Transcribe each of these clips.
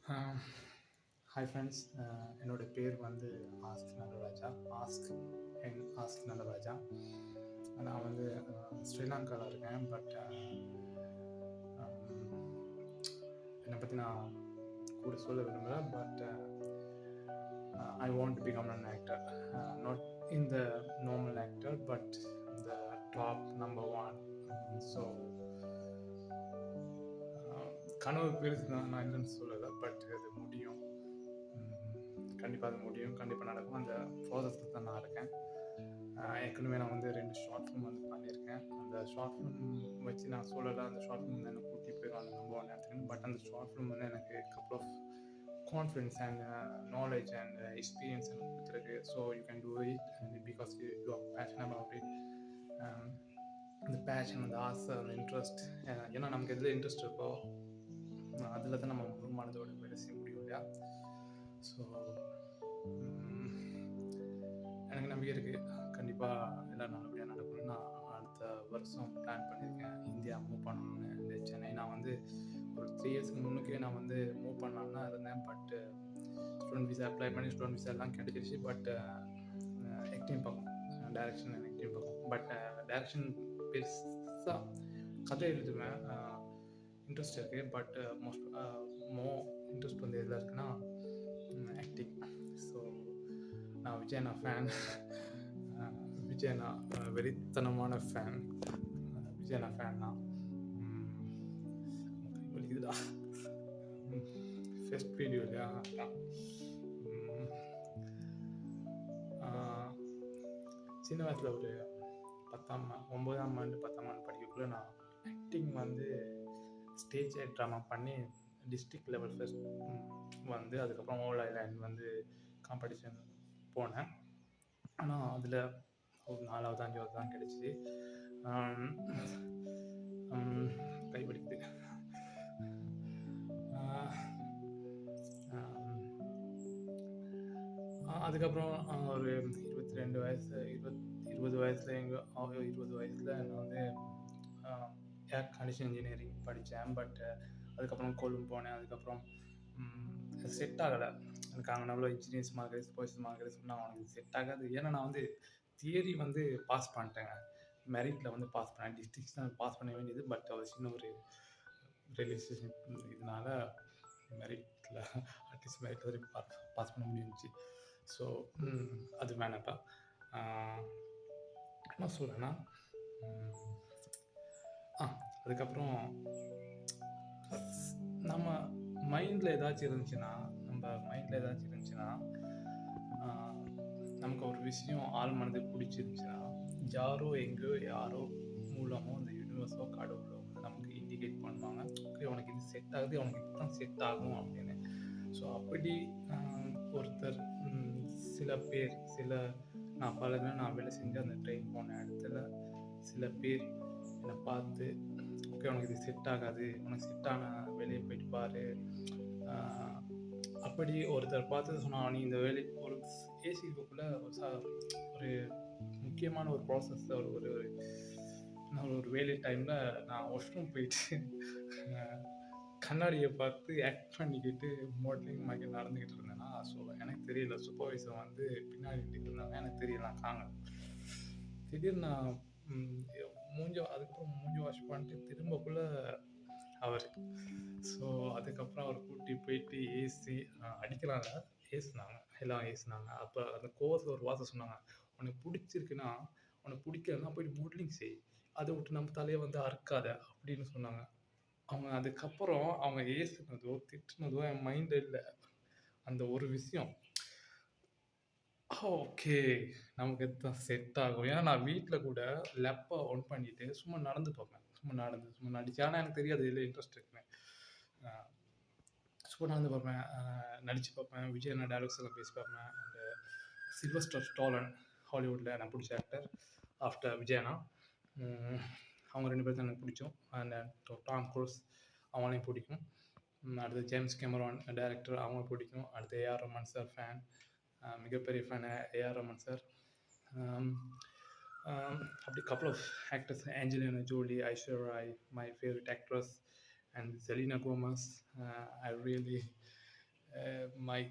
Hi friends, என்னோட பேர் வந்து ஆஸ்க் நடராஜா. ஆஸ்க் ஆஸ்க் நடராஜா. நான் வந்து ஸ்ரீலங்காவில் இருக்கேன். பட் என்னை பற்றி நான் கூட சொல்ல விரும்புகிறேன். But I want to become an actor. Not in the normal actor, but the top number one. So கனவு பெருசு தான், நான் இல்லைன்னு சொல்லலை. பட் அது முடியும், கண்டிப்பாக அது முடியும், கண்டிப்பாக நடக்கும். அந்த ப்ராசஸில் தான் நான் இருக்கேன். ஏற்கனவே நான் வந்து 2 ஷார்ட் ஃபிலிம் வந்து பண்ணியிருக்கேன். அந்த ஷார்ட் ஃபிலிம் வச்சு நான் சொல்லலை, அந்த ஷார்ட் ஃபிலிம் வந்து என்னை கூட்டி போயிடும் அந்த நம்பர் ஒன் இடத்துக்கு. பட் அந்த ஷார்ட் ஃபிலிம் வந்து எனக்கு couple of confidence and knowledge and experience எனக்கு கொடுத்துருக்கு. So you can do it because you are passion about it. அந்த பேஷன், அந்த ஆசை, அந்த இன்ட்ரெஸ்ட், ஏன்னா நமக்கு எதில் இன்ட்ரெஸ்ட் இருக்கோ அதில் தான் நம்ம முழு மனதோட வேலை செய்ய முடியும் இல்லையா? ஸோ எனக்கு நம்பிக்கை இருக்குது, கண்டிப்பாக எல்லாம் நல்லபடியாக நடக்கணும்னு. நான் அடுத்த வருஷம் பிளான் பண்ணியிருக்கேன் இந்தியா மூவ் பண்ணணும்னு. இந்த சென்னை நான் வந்து ஒரு 3 இயர்ஸ்க்கு முன்னுக்கே நான் வந்து மூவ் பண்ணலான்னு தான் இருந்தேன். பட் ஸ்டூடெண்ட் விசா அப்ளை பண்ணி ஸ்டூடெண்ட் விசா எல்லாம் கிடைச்சிருச்சு. பட் ஆக்டிங் பக்கம், டைரக்ஷன் ஆக்டிங் பக்கம். பட் டைரக்ஷன் பெருசாக கதை எழுதுவேன், இன்ட்ரெஸ்ட் இருக்குது. பட் இன்ட்ரெஸ்ட் வந்து எதில் இருக்குன்னா ஆக்டிங். ஸோ நான் விஜயண்ணா ஃபேன். விஜயண்ணா வெறித்தனமான ஃபேன். விஜயண்ணா ஃபேன் தான். வலிக்குதுடா, ஃபர்ஸ்ட் வீடியோ இல்லையா? சின்ன வயசில் ஒரு 9ஆம் ஆண்டு 10ஆம் ஆண்டு படிக்கக்குள்ளே நான் ஆக்டிங் வந்து ஸ்டேஜ் ட்ராமா பண்ணி டிஸ்ட்ரிக்ட் லெவல் ஃபர்ஸ்ட் வந்து அதுக்கப்புறம் ஓல் ஐலாண்ட் வந்து காம்படிஷன் போனேன். ஆனால் அதில் ஒரு 4வது 5வது தான் கிடச்சிது. கை வலிக்குது. அதுக்கப்புறம் ஒரு 22 வயசு 20 வயசில் 20 வயசில் நான் வந்து ஏர் கண்டிஷன் இன்ஜினியரிங் படித்தேன். பட் அதுக்கப்புறம் கொழும்பு போனேன். அதுக்கப்புறம் செட் ஆகலை எனக்கு. அங்கே எவ்வளோ இன்ஜினியர்ஸ் மார்க்கெட்ஸ் போய்ஸ் மார்க்கெட்ஸ் சொன்னால் அவனுக்கு செட் ஆகாது. ஏன்னா நான் வந்து தியரி வந்து பாஸ் பண்ணிட்டேங்க, மெரிட்டில் வந்து பாஸ் பண்ணேன். டிஸ்ட்ரிக்ஸ் தான் பாஸ் பண்ண வேண்டியது. பட் அது சின்ன ஒரு ரிலேஷன்ஷிப் இதனால மெரிட்டில் அட்லீஸ்ட் மெரிட் வரைக்கும் பாஸ் பண்ண முடிஞ்சிச்சு. ஸோ அது வேணாப்பா. என்ன சொல்கிறேன்னா, அதுக்கப்புறம் நம்ம மைண்டில் ஏதாச்சும் இருந்துச்சுன்னா நமக்கு ஒரு விஷயம் ஆள் மனதுக்கு பிடிச்சிருந்துச்சுன்னா, யாரோ எங்கேயோ யாரோ மூலமோ அந்த யூனிவர்ஸோ கடவுளோ வந்து நமக்கு இண்டிகேட் பண்ணுவாங்க, ஓகே உனக்கு இது செட் ஆகுது, உனக்கு இதுதான் செட் ஆகும் அப்படின்னு. ஸோ அப்படி ஒருத்தர், சில பேர், நான் வேலை செஞ்சு அந்த ட்ரெயின் போன இடத்துல சில பேர் என்னை பார்த்து, ஓகே உனக்கு இது செட் ஆகாது, உனக்கு செட்டான வேலையை போயிட்டு பாரு, அப்படி ஒருத்தர் பார்த்து சொன்னால், நீ இந்த வேலை ஒரு ஏசிக்குள்ளே ஒரு முக்கியமான ஒரு ப்ராசஸ், ஒரு வேலை டைமில் நான் வாஷ்ரூம் போயிட்டு கண்ணாடியை பார்த்து ஆக்ட் பண்ணிக்கிட்டு மாடலிங் மாதிரி நடந்துக்கிட்டு இருந்தேன்னா, ஸோ எனக்கு தெரியல, சூப்பர்வைசர் வந்து பின்னாடி நின்றுட்டு இருந்தாங்க, எனக்கு தெரியல, நான் காணல. திடீர்னு நான் அதுக்கப்புறம் மூஞ்சி வாஷ் பண்ணிட்டு திரும்பக்குள்ளே அவர். ஸோ அதுக்கப்புறம் அவர் கூட்டி போயிட்டு ஏசி அடிக்கிறாங்க, எல்லாம் ஏசுனாங்க. அப்போ அந்த கோவத்தில் ஒரு வார்த்தை சொன்னாங்க, உனக்கு பிடிச்சிருக்குன்னா, உனக்கு பிடிக்கலன்னா போயிட்டு மாடலிங் செய், அதை விட்டு நம்ம தலையை வந்து அறுக்காத அப்படின்னு சொன்னாங்க. அவங்க அதுக்கப்புறம் அவங்க ஏசுனதோ திட்டுனதோ என் மைண்டில் இல்லை. அந்த ஒரு விஷயம், ஓகே நமக்கு இதுதான் செட் ஆகும். ஏன்னா நான் வீட்டில் கூட லெப்பை ஒன் பண்ணிட்டு சும்மா நடந்து பார்ப்பேன், சும்மா நடிச்சு. ஆனால் எனக்கு தெரியாது இதில் இன்ட்ரெஸ்ட் இருக்குன்னு. சும்மா நடந்து பார்ப்பேன், நடித்து பார்ப்பேன், விஜய் அண்ணா டைலாக்ஸ் எல்லாம் பேசி பார்ப்பேன். அண்டு சில்வஸ்டர் ஸ்டாலன், ஹாலிவுட்டில் எனக்கு பிடிச்ச ஆக்டர் ஆஃப்டர் விஜய் அண்ணா. அவங்க 2 பேர் தான் எனக்கு பிடிக்கும். அண்ட் டாம் க்ரூஸ், அவங்களையும் பிடிக்கும். அடுத்து ஜேம்ஸ் கேமரான் டைரக்டர், அவங்க பிடிக்கும். அடுத்து ஏஆர் ரஹ்மான் சார் ஃபேன், மிகப்பெரிய ஃபேன் ஏஆர் ரஹ்மான் சார். அப்படி couple of actors, Angelina Jolie, Aishwarya Rai, my favourite actress, and Selena Gomez. I really My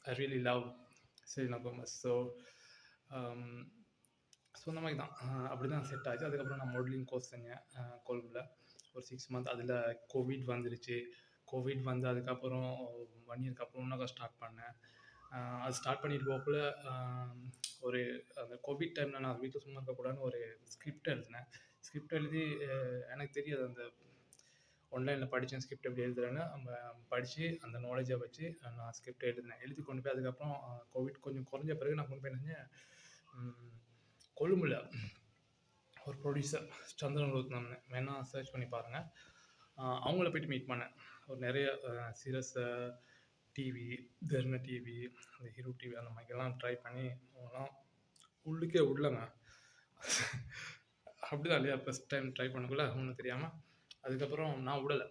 I really love Selena Gomez. Um, so அந்த மாதிரி தான் அப்படி தான் செட் ஆச்சு. அதுக்கப்புறம் நான் மாடலிங் கோர்ஸ் செஞ்சேன் கொழும்புல ஒரு 6 மந்த். அதில் கோவிட் வந்துருச்சு. கோவிட் வந்து அதுக்கப்புறம் 1 இயருக்கு அப்புறம் இன்னும் ஸ்டார்ட் பண்ணேன். அது ஸ்டார்ட் பண்ணிட்டு போகக்குள்ள ஒரு அந்த கோவிட் டைமில் நான் வீட்டில் சும்மா இருக்கக்கூடாதுன்னு ஒரு ஸ்கிரிப்ட் எழுதினேன். ஸ்கிரிப்ட் எழுதி எனக்கு தெரியாது அந்த ஆன்லைனில் படித்தேன் ஸ்கிரிப்ட் எப்படி எழுதுறேன்னு. நம்ம படித்து அந்த நாலேஜை வச்சு நான் ஸ்கிரிப்ட் எழுதினேன். எழுதி கொண்டு போய் அதுக்கப்புறம் கோவிட் கொஞ்சம் குறைஞ்ச பிறகு நான் கொண்டு போய் நினைஞ்சேன் கொழும்புல ஒரு ப்ரொடியூசர் சந்திரன் ரத்னம்னு வேணால் சர்ச் பண்ணி பாருங்கள். அவங்கள போய்ட்டு மீட் பண்ணேன். ஒரு நிறைய சீரியஸ் டிவி, தர்ம டிவி, அந்த ஹீரோ டிவி அந்த மாதிரிலாம் ட்ரை பண்ணி அவங்களாம் உள்ளுக்கே உள்ளங்க. அப்படிதான் இல்லையா? ஃபஸ்ட் டைம் ட்ரை பண்ணக்குள்ள ஒன்றும் தெரியாமல் அதுக்கப்புறம் நான் விடலை.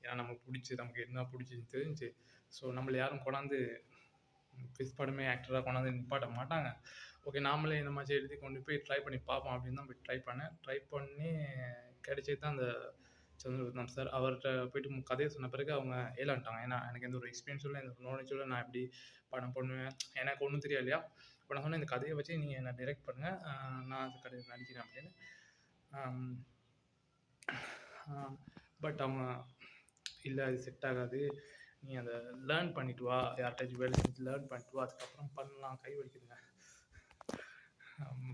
ஏன்னா நமக்கு என்ன பிடிச்சின்னு தெரிஞ்சு. ஸோ நம்மளை யாரும் கொண்டாந்து ஃபிஸ் படமே ஆக்டராக கொண்டாந்து நிப்பாட்ட மாட்டாங்க. ஓகே, நாமளே இந்த மாதிரி எழுதி கொண்டு போய் ட்ரை பண்ணி பார்ப்போம் அப்படின்னு தான் போய் ட்ரை பண்ணேன். ட்ரை பண்ணி கிடைச்சது தான் அந்த சந்திரரத்னம் சார். அவர்கிட்ட போய்ட்டு கதையை சொன்ன பிறகு அவங்க ஏலான்ட்டாங்க. ஏன்னா எனக்கு எந்த ஒரு எக்ஸ்பீரியன்ஸும் இல்லை, எந்த ஒரு நாலேஜும் இல்லை. நான் எப்படி படம் பண்ணுவேன், எனக்கு ஒன்றும் தெரியாது இல்லையா? இப்போ நான் சொன்னேன் இந்த கதையை வச்சு நீங்கள் என்ன டைரெக்ட் பண்ணுங்கள், நான் அந்த கதையை நடிக்கிறேன் அப்படின்னு. பட் அவங்க இல்லை அது செட் ஆகாது, நீ அதை லேர்ன் பண்ணிட்டு வா, யார்கிட்டாச்சும் வேலை செஞ்சு லேர்ன் பண்ணிட்டு வா, அதுக்கப்புறம் பண்ணலாம், கை வலிக்குதுங்க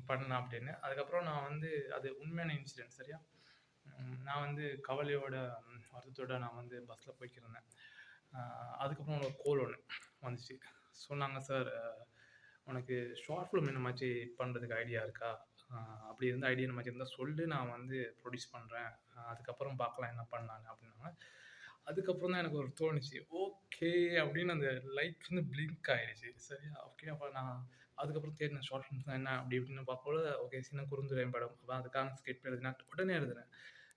பண்ணலாம் அப்படின்னு. அதுக்கப்புறம் நான் வந்து அது உண்மையான இன்சிடென்ட் சரியா. நான் வந்து கவலையோட வருத்தத்தோட நான் வந்து பஸ்ஸில் போய்க்கிருந்தேன். அதுக்கப்புறம் ஒரு கோல் ஒன்று வந்துச்சு. சொன்னாங்க, சார் உனக்கு ஷார்ட் ஃபிலிம் என்ன மாதிரி பண்ணுறதுக்கு ஐடியா இருக்கா? அப்படி இருந்தால் ஐடியா என்ன மாதிரி இருந்தால் சொல்லு, நான் வந்து ப்ரொடியூஸ் பண்ணுறேன், அதுக்கப்புறம் பார்க்கலாம் என்ன பண்ணலான்னு அப்படின்னாங்க. அதுக்கப்புறம் தான் எனக்கு ஒரு தோணுச்சு, ஓகே அப்படின்னு அந்த லைட் வந்து பிளிங்க் ஆகிடுச்சு சரியா. ஓகே, அப்போ நான் அதுக்கப்புறம் தேடினேன் ஷார்ட் ஃபிலிம்ஸ் தான் என்ன அப்படி இப்படின்னு பார்க்கல. ஓகே, சின்ன குறுந்துரை படம், அப்போ அதுக்கான ஸ்கிரிப்ட் எழுதினேன். உடனே எழுதினேன்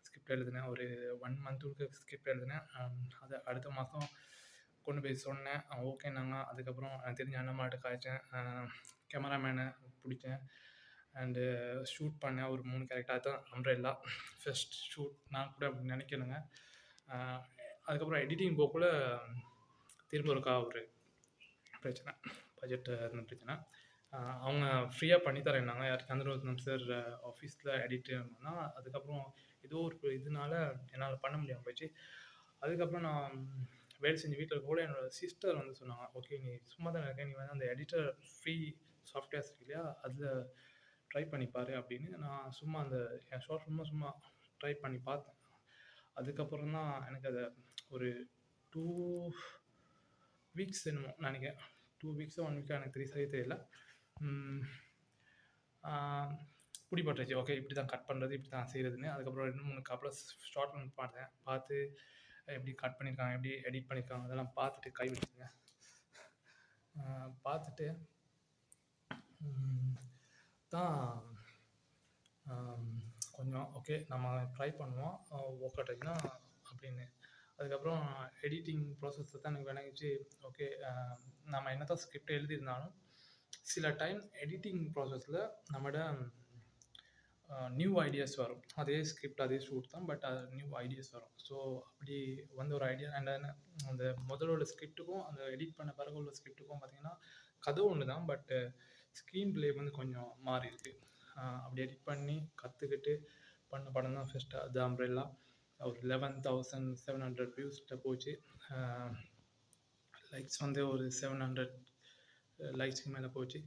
ஸ்கிரிப்ட் எழுதினேன். ஒரு 1 மந்த்துக்கு ஸ்கிரிப்ட் எழுதினேன். அதை அடுத்த மாதம் கொண்டு போய் சொன்னேன். ஓகேனாங்க. அதுக்கப்புறம் எனக்கு தெரிஞ்ச அண்ணன்மாட்ட காய்ச்சேன், கேமராமேனை பிடிச்சேன், அண்டு ஷூட் பண்ணேன். ஒரு 3 கேரக்டர் தான் அம்ப்ரெல்லா ஃபஸ்ட் ஷூட். நான் கூட அப்படி நினைக்கணுங்க. அதுக்கப்புறம் எடிட்டிங் போகக்குள்ள திரும்ப இருக்கா ஒரு பிரச்சனை, பட்ஜெட் இருந்த பிரச்சனை. அவங்க ஃப்ரீயாக பண்ணித்தரேன்னாங்க. யார் சந்திரரத்னம் சார் ஆஃபீஸில் எடிட்டர்னா. அதுக்கப்புறம் ஏதோ ஒரு இதனால என்னால் பண்ண முடியாமல் போயிடுச்சு. அதுக்கப்புறம் நான் வேலை செஞ்சு வீட்டில் கூட என்னோடய சிஸ்டர் வந்து சொன்னாங்க, ஓகே நீ சும்மா தான் இருக்கேன், நீ வந்து அந்த எடிட்டர் ஃப்ரீ சாஃப்ட்வேர்ஸ் இருக்கு இல்லையா, அதில் ட்ரை பண்ணிப்பார் அப்படின்னு. நான் சும்மா அந்த என் ஷார்ட் ஃபிலிமாக சும்மா ட்ரை பண்ணி பார்த்தேன். அதுக்கப்புறம் தான் எனக்கு அதை ஒரு 2 வீக்ஸ் என்னமோ நினைக்கிறேன், 2 வீக்ஸோ 1 வீக்கோ எனக்கு சரியாக தெரியல, பிடிபட்டுருச்சு. ஓகே, இப்படி தான் கட் பண்ணுறது, இப்படி தான் செய்கிறதுன்னு. அதுக்கப்புறம் 2-3 கப்பல் ஷார்ட் ஃபிலிம் பார்த்தேன். பார்த்து எப்படி கட் பண்ணியிருக்காங்க, எப்படி எடிட் பண்ணியிருக்காங்க, அதெல்லாம் பார்த்துட்டு கை வச்சுங்க. பார்த்துட்டு தான் கொஞ்சம் ஓகே நம்ம ட்ரை பண்ணுவோம், ஒர்க் அவுட் ஆச்சுன்னா அப்படின்னு. அதுக்கப்புறம் எடிட்டிங் ப்ராசஸில் தான் எனக்கு விளங்கிச்சு, ஓகே நம்ம என்ன தான் ஸ்கிரிப்ட் எழுதியிருந்தாலும் சில டைம் எடிட்டிங் ப்ராசஸில் நம்மளோட நியூ ஐடியாஸ் வரும். அதே ஸ்கிரிப்ட் அதே ஷூட் தான், பட் அது நியூ ஐடியாஸ் வரும். ஸோ அப்படி வந்து ஒரு ஐடியா அண்ட் அந்த முதலோட ஸ்கிரிப்ட்டுக்கும் அந்த எடிட் பண்ண பிறகு உள்ள ஸ்கிரிப்ட்டுக்கும் பார்த்தீங்கன்னா கதை ஒன்று தான், பட்டு ஸ்க்ரீன் ப்ளே வந்து கொஞ்சம் மாறி இருக்கு. அப்படி எடிட் பண்ணி கற்றுக்கிட்டு பண்ண படம் தான் ஃபஸ்ட்டு அது அம்ப்ரெல்லா. ஒரு 11,700 வியூஸ்கிட்ட போச்சு. லைக்ஸ் வந்து ஒரு 700 லைக்ஸ்க்கு மேலே போச்சு.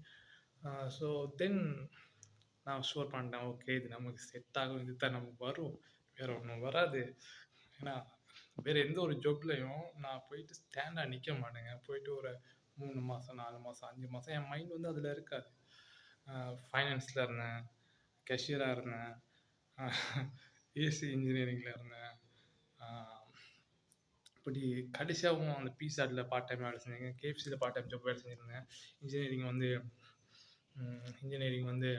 ஸோ தென் நான் ஷூர் பண்ணிட்டேன், ஓகே இது நமக்கு செட் ஆகும், இது தான் நமக்கு வரும், வேறு ஒன்றும் வராது. ஏன்னா வேறு எந்த ஒரு ஜாப்லையும் நான் போயிட்டு ஸ்டாண்டாக நிற்க மாட்டேங்க. போயிட்டு ஒரு 3 மாதம் 4 மாதம் 5 மாதம் என் மைண்ட் வந்து அதில் இருக்காது. ஃபைனான்ஸில் இருந்தேன், கேஷியராக இருந்தேன், ஏசி இன்ஜினியரிங்கில் இருந்தேன். இப்படி கடைசியாகவும் அந்த பீஸாட்டில் பார்ட் டைம் வேலை செஞ்சேங்க, கேஎஃப்சியில் பார்ட் டைம் ஜாப் வேலை செஞ்சுருந்தேன். இன்ஜினியரிங் வந்து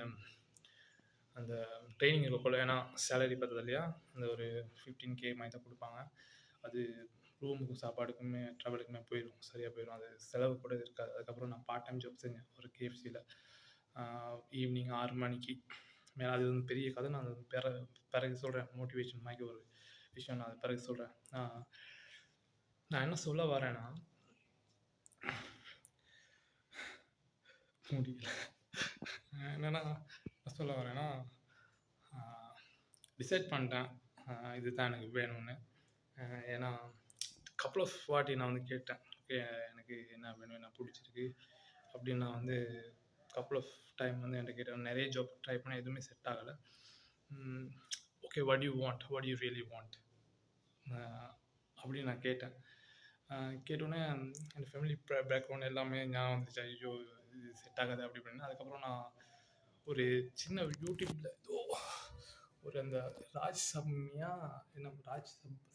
அந்த ட்ரைனிங் இருக்கக்குள்ள, ஏன்னா சேலரி பார்த்தது இல்லையா, அந்த ஒரு 15K மாதிரி தான் கொடுப்பாங்க. அது ரூமுக்கும் சாப்பாடுக்குமே ட்ராவலுக்குமே போயிடும், சரியாக போயிடும், அது செலவு கூட இருக்காது. அதுக்கப்புறம் நான் பார்ட் டைம் ஜாப் செஞ்சேன் ஒரு கேஎஃப்சியில், ஈவினிங் 6 மணிக்கு மேலே. அது வந்து பெரிய கதை, நான் அது பிறகு சொல்கிறேன். மோட்டிவேஷன் மாதிரி ஒரு விஷயம், நான் அது பிறகு சொல்கிறேன். நான் என்ன சொல்ல வரேன்னா முடியல. என்னன்னா என்ன சொல்ல வரேன்னா, ஆ டிசைட் பண்ணிட்டேன். இதுதான் எனக்கு வேணும்னு. ஏன்னா கப்புள் ஆஃப் வாட்டி நான் வந்து கேட்டேன். ஓகே எனக்கு என்ன வேணும், என்ன பிடிச்சிருக்கு அப்படின்னு நான் வந்து கப்புள் ஆஃப் டைம் வந்து என்கிட்ட கேட்டேன். நிறைய ஜாப் ட்ரை பண்ணேன், எதுவுமே செட் ஆகலை. Okay what you want, what you really want அப்படின்னு நான் கேட்டேன். கேட்டோன்னே என் ஃபேமிலி பேக்ரவுண்ட் எல்லாமே ஞாபகம் வந்துச்சு. ஐயோ இது செட் ஆகாது அப்படி இப்படின்னு. அதுக்கப்புறம் நான் ஒரு சின்ன யூடியூப்பில் ஏதோ ஒரு அந்த ராஜ் சப்மியா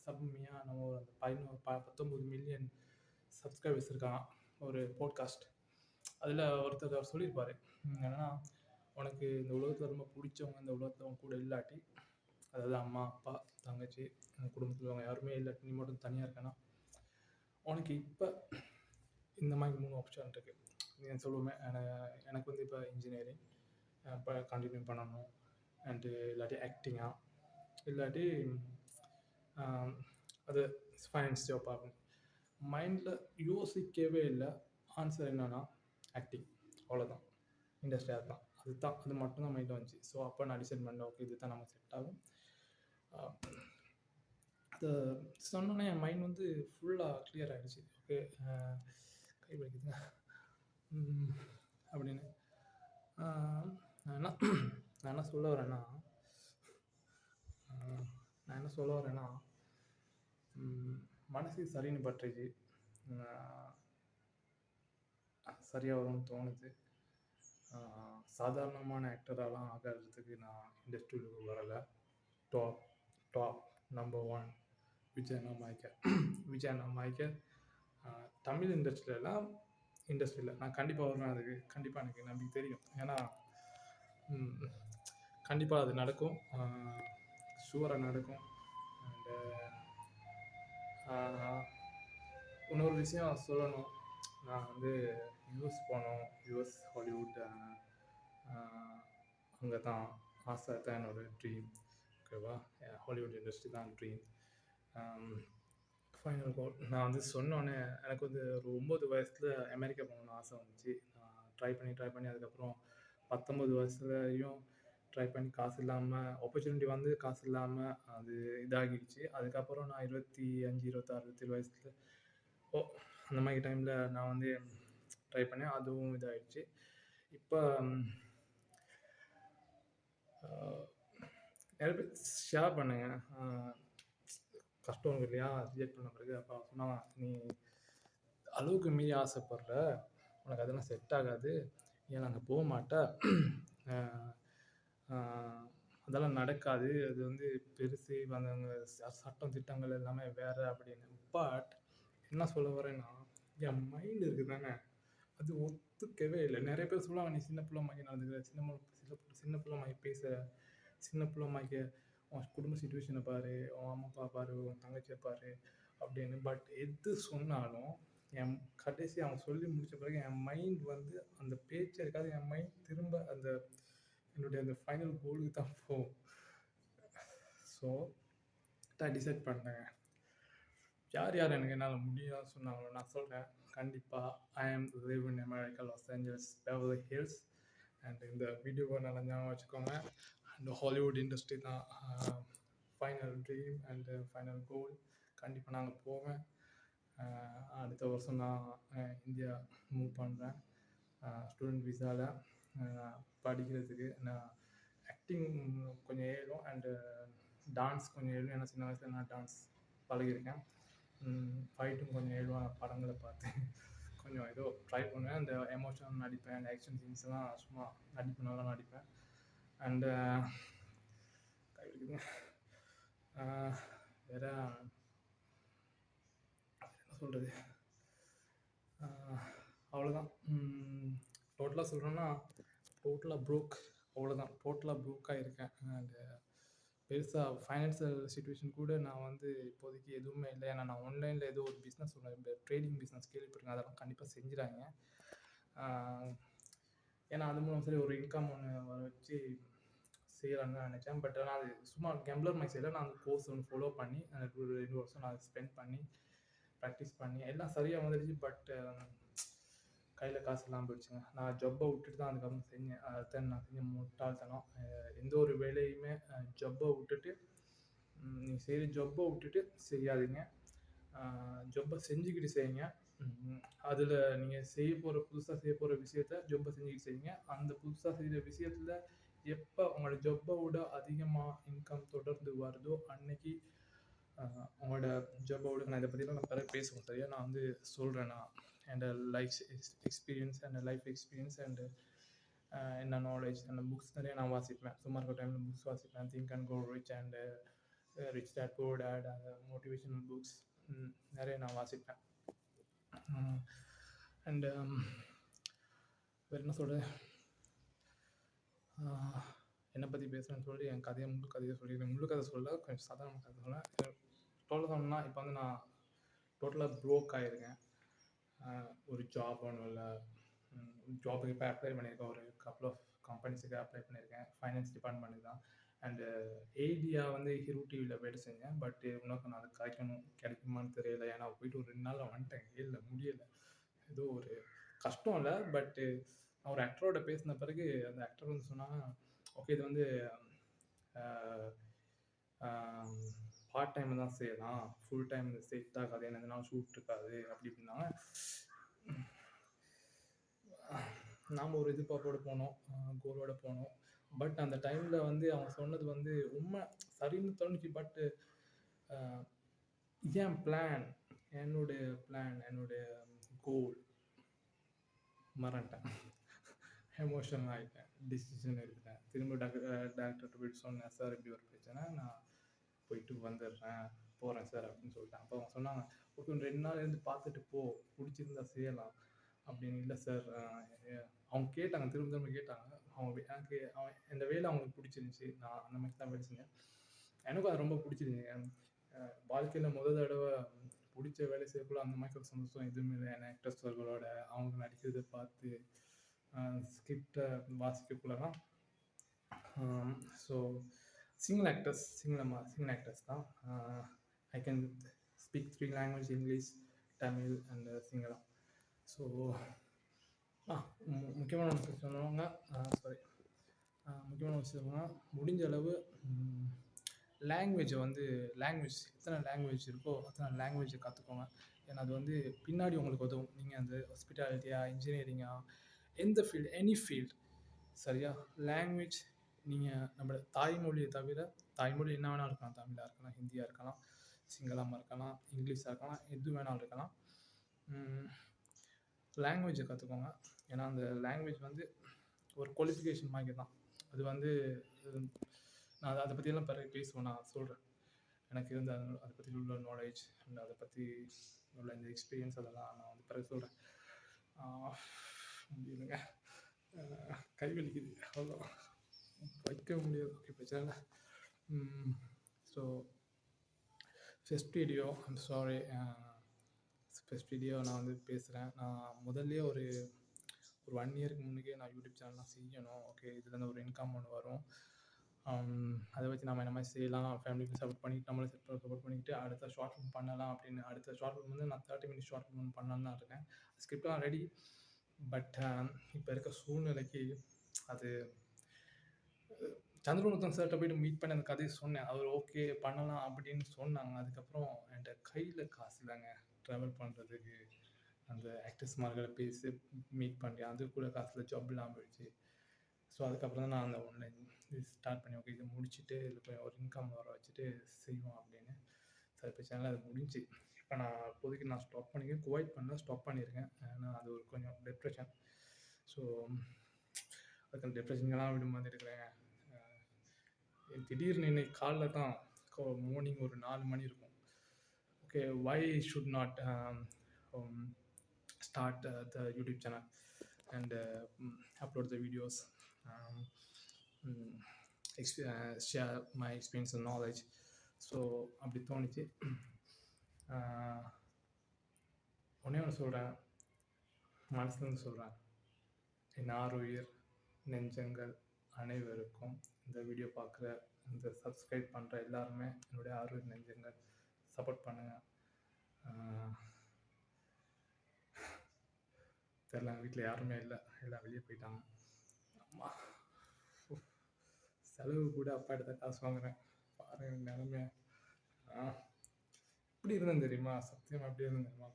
சப்மியா நம்ம ஒரு அந்த 19 மில்லியன் சப்ஸ்கிரைபர்ஸ் இருக்கான் ஒரு போட்காஸ்ட். அதில் ஒருத்தர் அவர் சொல்லியிருப்பார், என்னென்னா உனக்கு இந்த உலகத்தில் ரொம்ப பிடிச்சவங்க இந்த உலகத்தில் அவங்க கூட இல்லாட்டி, அதாவது அம்மா அப்பா தங்கச்சி குடும்பத்தில் அவங்க யாருமே இல்லாட்டி நீ மட்டும் தனியாக இருக்கேன்னா, உனக்கு இப்போ இந்த மாதிரி 3 ஆப்ஷன் இருக்குது. நீ சொல்லுவேன் எனக்கு வந்து இப்போ இன்ஜினியரிங் இப்போ கண்டினியூ பண்ணணும், அண்டு இல்லாட்டி ஆக்டிங்காக, இல்லாட்டி அது ஃபைனான்ஸ் ஜாப் ஆகும். மைண்டில் யோசிக்கவே இல்லை. ஆன்சர் என்னன்னா ஆக்டிங், அவ்வளோதான். இண்டஸ்ட்ரி அதுதான், அது மட்டும்தான் மைண்டில் வந்துச்சு. ஸோ அப்போ நான் டிசைட் பண்ணேன், ஓகே இது தான் நமக்கு செட் ஆகும். அதை சொன்னோன்னே என் மைண்ட் வந்து ஃபுல்லாக கிளியர் ஆகிடுச்சு. ஓகே கை வலிக்குதுங்க அப்படின்னு. நான் என்ன சொல்ல வரேன்னா மனசு சரின்னு பட்டுச்சு, சரியாக வரும்னு தோணுது. சாதாரணமான ஆக்டராலாம் ஆகிறதுக்கு நான் இண்டஸ்ட்ரியில் வரலை. டாப் நம்பர் 1 விஜய் நாயக்கர் தமிழ் இண்டஸ்ட்ரியில் நான் கண்டிப்பாக வருவேன். அதுக்கு கண்டிப்பாக எனக்கு நம்பிக்கை தெரியும். ஏன்னா கண்டிப்பாக அது நடக்கும், ஷூராக நடக்கும். அண்டு இன்னொரு விஷயம் சொல்லணும், நான் வந்து யூஎஸ் போனோம், யூஎஸ் ஹாலிவுட் அங்கே தான் ஆசை, தான் என்னோடய ட்ரீம். ஓகேவா, ஹாலிவுட் இண்டஸ்ட்ரி தான் ட்ரீம். ஃபைனல் கோல் நான் வந்து சொன்னோன்னே எனக்கு வந்து ஒரு 9 வயசில் அமெரிக்கா போகணுன்னு ஆசை வந்துச்சு. நான் ட்ரை பண்ணி அதுக்கப்புறம் 19 வயசுலையும் ட்ரை பண்ணி காசு இல்லாமல், ஆப்பர்ச்சுனிட்டி வந்து காசு இல்லாமல் அது இதாகிடுச்சு. அதுக்கப்புறம் நான் 25, 26, 27 வயசில் அந்த மாதிரி டைமில் நான் வந்து ட்ரை பண்ணேன், அதுவும் இதாகிடுச்சு. இப்போ நிறைய பேர் ஷேர் பண்ணுங்க, கஷ்டம் இல்லையா ரிஜெக்ட் பண்ண பிறகு. அப்போ சொன்னாங்க, நீ அளவுக்கு மீறி ஆசைப்படுற, உனக்கு அதெல்லாம் செட் ஆகாது, ஏன் அங்கே போக மாட்டேன், அதெல்லாம் நடக்காது, அது வந்து பெருசு வந்தவங்க சட்டம் திட்டங்கள் எல்லாமே வேறு அப்படின்னு. பட் என்ன சொல்ல வரேன்னா, என் மைண்டு இருக்குது தானே, அது ஒத்துக்கவே இல்லை. நிறைய பேர் சொல்லுவாங்க, நீ சின்ன பிள்ளை மாதிரி நடந்துக்கிற, சின்ன பிள்ளை மாதிரி பேசுகிற, சின்ன பிள்ளை மாதிரி உன் குடும்ப சுச்சுவேஷனை பாரு, உன் அம்மா அப்பா பாரு, உன் தங்கச்சியை பாரு அப்படின்னு. பட் எது சொன்னாலும் என் கடைசி அவங்க சொல்லி முடித்த பிறகு என் மைண்ட் வந்து அந்த பேச்சே இருக்காது. என் மைண்ட் திரும்ப அந்த என்னுடைய அந்த ஃபைனல் கோலுக்கு தான் போகும். ஸோ தான் டிசைட் பண்ணேன். யார் எனக்கு என்னால் முடியாதுன்னு சொன்னாங்களோ நான் சொல்கிறேன், கண்டிப்பாக I am live in America, Los Angeles, Beverly Hills. And இந்த வீடியோவை நல்லா ஞாபகம் வச்சுக்கோங்க. அண்ட் ஹாலிவுட் இண்டஸ்ட்ரி தான் final dream and final goal. கண்டிப்பாக நாங்கள் போவேன். அடுத்த வருஷம் நான் இந்தியா மூவ் பண்ணுறேன் ஸ்டூடெண்ட் விசாவில் படிக்கிறதுக்கு. நான் ஆக்டிங் கொஞ்சம் ஏறும் அண்டு டான்ஸ் கொஞ்சம் ஏறும். ஏன்னா சின்ன வயசில் நான் டான்ஸ் பழகியிருக்கேன். ஃபைட்டும் கொஞ்சம் ஏழுவான படங்களை பார்த்து கொஞ்சம் ஏதோ ட்ரை பண்ணுவேன். அந்த எமோஷனல் நடிப்பேன், அந்த ஆக்ஷன் சீன்ஸ்லாம் சும்மா நல்லா நடிப்பேன். அண்டு வேறு என்ன சொல்கிறது, அவ்வளோதான். டோட்டலாக சொல்கிறேன்னா டோட்டலாக ப்ரோக், அவ்வளோதான். டோட்டலாக ப்ரோக்காக இருக்கேன். அண்டு பெருசாக ஃபைனான்சியல் சுச்சுவேஷன் கூட நான் வந்து இப்போதைக்கு எதுவுமே இல்லை. ஏன்னா நான் ஆன்லைனில் ஏதோ ஒரு பிஸ்னஸ் ஒன்று ட்ரேடிங் பிஸ்னஸ் கேள்விப்பட்டிருக்கேன், அதெல்லாம் கண்டிப்பாக செஞ்சுறாங்க. ஏன்னா அது மூலம் சரி ஒரு இன்கம் ஒன்று வர வச்சு செய்யலான்னு தான் நினச்சேன். பட் ஆனால் அது சும்மா கேம்ப்ளர் மாதிரி செய்யலை. நான் அந்த கோர்ஸ் ஒன்று ஃபாலோ பண்ணி அந்த 2 வருஷம் நான் ஸ்பெண்ட் பண்ணி ப்ராக்டிஸ் பண்ணி எல்லாம் சரியா வந்துடுச்சு. பட் கையில காசு இல்லாம போயிடுச்சுங்க. நான் ஜப்ப விட்டுட்டு தான் அதுக்கப்புறம் செஞ்சேன். அதுதான் நான் செஞ்ச முட்டாள்தனம். எந்த ஒரு வேலையுமே ஜப்ப விட்டுட்டு நீங்க செய்ற ஜப்ப விட்டுட்டு செய்யாதீங்க. ஜப்ப செஞ்சுக்கிட்டு செய்யுங்க. அதில நீங்க புதுசா செய்யப்போற விஷயத்த ஜப்ப செஞ்சுக்கிட்டு செய்யுங்க. அந்த புதுசா செய்ற விஷயத்துல எப்ப உங்களோட ஜப்ப விட அதிகமா இன்கம் தொடர்ந்து வருதோ, அன்னைக்கு உங்களோட ஜப்ப விட நான் இத பத்திலாம் நான் பிறகு பேசுவோம் சரியா? நான் வந்து சொல்றேன் நான். And life experience and life experience and என்ன நாலேஜ் அந்த புக்ஸ் நிறைய நான் வாசிப்பேன். சும்மா இருக்க டைம்ல புக்ஸ் வாசிப்பேன். Think and grow rich and rich dad poor dad அந்த மோட்டிவேஷனல் புக்ஸ் நிறைய நான் வாசிப்பேன். அண்ட் வேறு என்ன சொல்கிறது, என்னை பற்றி பேசுகிறேன்னு சொல்லி என் முழு கதையை சொல்லியிருக்கேன். முழு கதை சொல்ல கொஞ்சம் சாதாரண கதை சொல்ல டோட்டலாக சொல்லணும்னா இப்போ வந்து நான் டோட்டலாக ப்ரோக் ஆகிருக்கேன். ஒரு ஜாப் ஒன்றும் இல்லை. ஜாபுக்கு இப்போ அப்ளை பண்ணியிருக்கேன். ஒரு கப்புள் ஆஃப் கம்பெனிஸுக்கு அப்ளை பண்ணியிருக்கேன். ஃபைனான்ஸ் டிபார்ட்மெண்ட்டுக்கு தான். அண்டு எய்டியா வந்து ஹீரோ டிவியில் வேலை செஞ்சேன். பட் இன்னும் நான் அது கிடைக்குமான்னு தெரியல. ஏன்னா போயிட்டு ஒரு 2 நாளில் வந்துட்டேன். இல்லை முடியலை. ஏதோ ஒரு கஷ்டம் இல்லை. பட்டு நான் ஒரு ஆக்டரோட பேசின பிறகு அந்த ஆக்டர் வந்து சொன்னாங்க, ஓகே இது வந்து பார்ட் டைம் தான் செய்யலாம், ஃபுல் டைம் செட் ஆகாது, எனக்கு நாள் ஷூட் இருக்காது அப்படி இப்படின்னாங்க. நாம் ஒரு எதிர்பார்ப்போடு போனோம், கோலோட போனோம். பட் அந்த டைமில் வந்து அவங்க சொன்னது வந்து உண்மை சரின்னு தோணுச்சு. பட்டு என் பிளான், என்னுடைய கோல் மறந்துட்டேன். எமோஷனல் ஆகிட்டேன். டிசிஷன் எடுத்தேன். திரும்ப டேரக்டர்கிட்ட போயிட்டு சொன்னேன், சார் இப்படி ஒரு பிரச்சனை, நான் போயிட்டு போகிறேன் சார் அப்படின்னு சொல்லிட்டேன். அப்போ அவங்க சொன்னாங்க, ஓகே 2 நாள் இருந்து பார்த்துட்டு போ, பிடிச்சிருந்தா செய்யலாம் அப்படின்னு. இல்லை சார் அவங்க கேட்டாங்க, திரும்ப கேட்டாங்க. எனக்கு இந்த வேலை அவங்களுக்கு பிடிச்சிருந்துச்சி. நான் அந்த மாதிரி தான் வேலை செஞ்சேன். எனக்கும் அது ரொம்ப பிடிச்சிருந்துச்சி. வாழ்க்கையில் தடவை பிடிச்ச வேலை செய்யக்குள்ள அந்த மாதிரி ஒரு சந்தோஷம் எதுவுமே இல்லை. ஏன்னா ஆக்டர்ஸ்களோட அவங்க நடிக்கிறதை பார்த்து ஸ்கிரிப்டை வாசிக்கக்குள்ள தான். ஸோ சிங்கிள் ஆக்டர்ஸ் தான். I can speak 3 language, English, Tamil and Sinhalam. So முக்கியமான விஷயம் சொன்னவங்க முக்கியமான விஷயம் சொன்னால் முடிஞ்ச அளவு லாங்குவேஜ் எத்தனை லாங்குவேஜ் இருக்கோ அத்தனை லாங்குவேஜை கற்றுக்கோங்க. ஏன்னா அது வந்து பின்னாடி உங்களுக்கு உதவும். நீங்கள் அந்த ஹாஸ்பிட்டாலிட்டியா, இன்ஜினியரிங்கா, எந்த ஃபீல்டு, எனி ஃபீல்டு சரியா? லாங்குவேஜ் நீங்கள் நம்மளோட தாய்மொழியை தவிர, தாய்மொழி என்ன வேணாலும் இருக்கலாம். தமிழாக இருக்கலாம், ஹிந்தியாக இருக்கலாம், சிங்களமாக இருக்கலாம், இங்கிலீஷாக இருக்கலாம், எது வேணாலும் இருக்கலாம். லாங்குவேஜை கற்றுக்கோங்க. ஏன்னா அந்த லாங்குவேஜ் வந்து ஒரு குவாலிஃபிகேஷன் மாதிரி தான். அது வந்து நான் அதை பற்றியெல்லாம் பிறகு பேசுவேன். நான் சொல்கிறேன் எனக்கு இருந்த அதை பற்றி உள்ள நாலேஜ் அண்ட் அதை பற்றி உள்ள இந்த எக்ஸ்பீரியன்ஸ் அதெல்லாம் நான் வந்து பிறகு சொல்கிறேன். முடியலைங்க, கை வலிக்குது, அவ்வளோ வைக்க முடியாது. ஓகே பிரச்சனை இல்லை. So first video, I'm sorry, first video நான் வந்து பேசுகிறேன். நான் முதல்ல ஒரு 1 இயருக்கு முன்னுக்கே நான் யூடியூப் சேனல்லாம் செய்யணும். ஓகே இதுலேருந்து ஒரு இன்கம் ஒன்று வரும். அதை வச்சு நம்ம என்ன மாதிரி செய்யலாம், ஃபேமிலிக்கு சப்போர்ட் பண்ணிட்டு நம்மளை சப்போர்ட் பண்ணிக்கிட்டு அடுத்த ஷார்ட் ஃபிலிம் பண்ணலாம் அப்படின்னு. அடுத்த ஷார்ட் ஃபிலிம் வந்து நான் 30 மினிட்ஸ் ஷார்ட் ஃபிலிம் பண்ணலான்னு தான் இருக்கேன். ஸ்கிரிப்ட்லாம் ரெடி. பட் இப்போ இருக்க சூழ்நிலைக்கு அது சந்திரமுத்தன் சார்கிட்ட போய்ட்டு மீட் பண்ணி அந்த கதையை சொன்னேன். அவர் ஓகே பண்ணலாம் அப்படின்னு சொன்னாங்க. அதுக்கப்புறம் என்கிட்ட கையில் காசு இல்லைங்க ட்ராவல் பண்ணுறதுக்கு. அந்த ஆக்டர்ஸ்மார்களை பேசி மீட் பண்ணி அது கூட காசில் ஜாப் இல்லாமல் போயிடுச்சு. ஸோ அதுக்கப்புறம் தான் நான் அந்த ஆன்லைன் இது ஸ்டார்ட் பண்ணி ஓகே இதை முடிச்சுட்டு இதில் போய் ஒரு இன்கம் வர வச்சுட்டு செய்வோம் அப்படின்னு. சரி பிரச்சனை அது முடிஞ்சு. இப்போ நான் இப்போதைக்கு நான் ஸ்டாப் பண்ணிக்கிறேன். குவைட் பண்ணல, ஸ்டாப் பண்ணியிருக்கேன். ஏன்னா அது ஒரு கொஞ்சம் டிப்ரெஷன். ஸோ அதுக்கு அந்த டிப்ரெஷன்கெல்லாம் விட மாதிரி இருக்கிறேன். திடீர்னு இன்னைக்கு காலைல தான் மார்னிங் ஒரு 4 மணி இருக்கும். Okay why should not start the YouTube channel and upload the videos, share my experience and knowledge. So அப்படி தோணுச்சு. ஒன்றே ஒன்று சொல்கிறேன், மனசுலேருந்து சொல்கிறேன். என் ஆருயிர் நெஞ்சங்கள் அனைவருக்கும் இந்த வீடியோ பார்க்குற, இந்த சப்ஸ்கிரைப் பண்ணுற எல்லாருமே என்னுடைய ஆருயிர் நெஞ்சங்கள். சப்போர்ட் பண்ணுங்கள். தெரில. எங்கள் வீட்டில் யாருமே இல்லை, எல்லாம் வெளியே போயிட்டாங்க. அம்மா, செலவு கூட அப்பாட்ட தான் காசு வாங்குறேன். பாருங்க நிலமைய. எப்படி இருந்தேன் தெரியுமா? சத்தியமாக எப்படி இருந்தேன் தெரியுமா?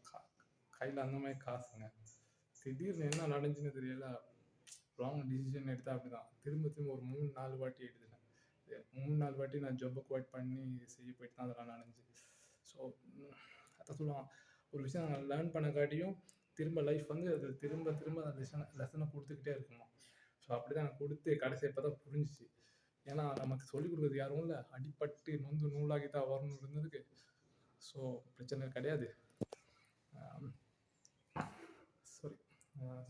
கையில் அந்த மாதிரி காசுங்க. திடீர்னு என்ன நடந்துச்சுன்னு தெரியல. ராங் டிசிஷன் எடுத்தால் அப்படி தான். திரும்ப திரும்ப ஒரு 3-4 வாட்டி எடுத்துட்டேன். 3-4 வாட்டி நான் ஜாப்பை குவைட் பண்ணி செய்ய போயிட்டு தான் அதெல்லாம் நடந்துச்சு. ஸோ அதான் சொல்லுவான், ஒரு விஷயம் நான் லேர்ன் பண்ண காட்டியும் திரும்ப லைஃப் வந்து அது திரும்ப திரும்ப அந்த லெசனை கொடுத்துக்கிட்டே இருக்குமா. ஸோ அப்படி தான் நான் கொடுத்து கடைசி இப்போ தான் புரிஞ்சிச்சு. ஏன்னா நமக்கு சொல்லிக் கொடுக்குறது யாரும் இல்லை, அடிப்பட்டு நொந்து நூலாகி தான் வரணும் இருந்ததுக்கு. ஸோ பிரச்சனை கிடையாது.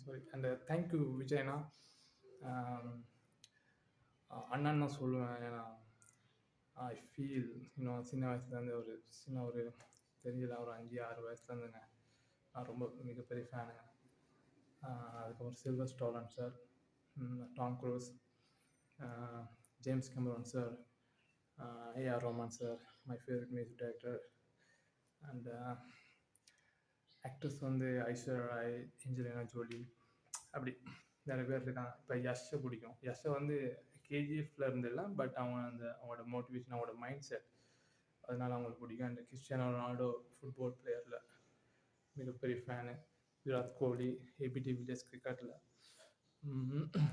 சாரி அண்ட் தேங்க்யூ விஜயண்ணா. அண்ணன் தான் சொல்லுவேன். ஏன்னா ஐ ஃபீல் இன்னும் சின்ன வயசுலேருந்து ஒரு தெரியல, ஒரு 5-6 வயசுலேருந்துங்க நான் ரொம்ப மிகப்பெரிய ஃபேனுங்க. அதுக்கப்புறம் சில்வர் Stallone sir, Tom Cruise, James Cameron sir, AR Rahman sir, my favourite music director. And actors வந்து ஐஸ்வர்யா ராய், ஏஞ்சலினா ஜோலி, அப்படி நிறைய பேர் இருக்காங்க. இப்போ யஷ்ஷை பிடிக்கும். யஷ்ஷை வந்து கேஜிஎஃப்ல இருந்தில்ல, பட் அவங்களோட மோட்டிவேஷன், அவங்களோட மைண்ட் செட், அதனால அவங்களுக்கு பிடிக்கும். அண்ட் கிறிஸ்டியானோ ரொனால்டோ ஃபுட்பால் பிளேயரில் மிகப்பெரிய fan. Virat Kohli, AB de Villiers கிரிக்கெட்டில்,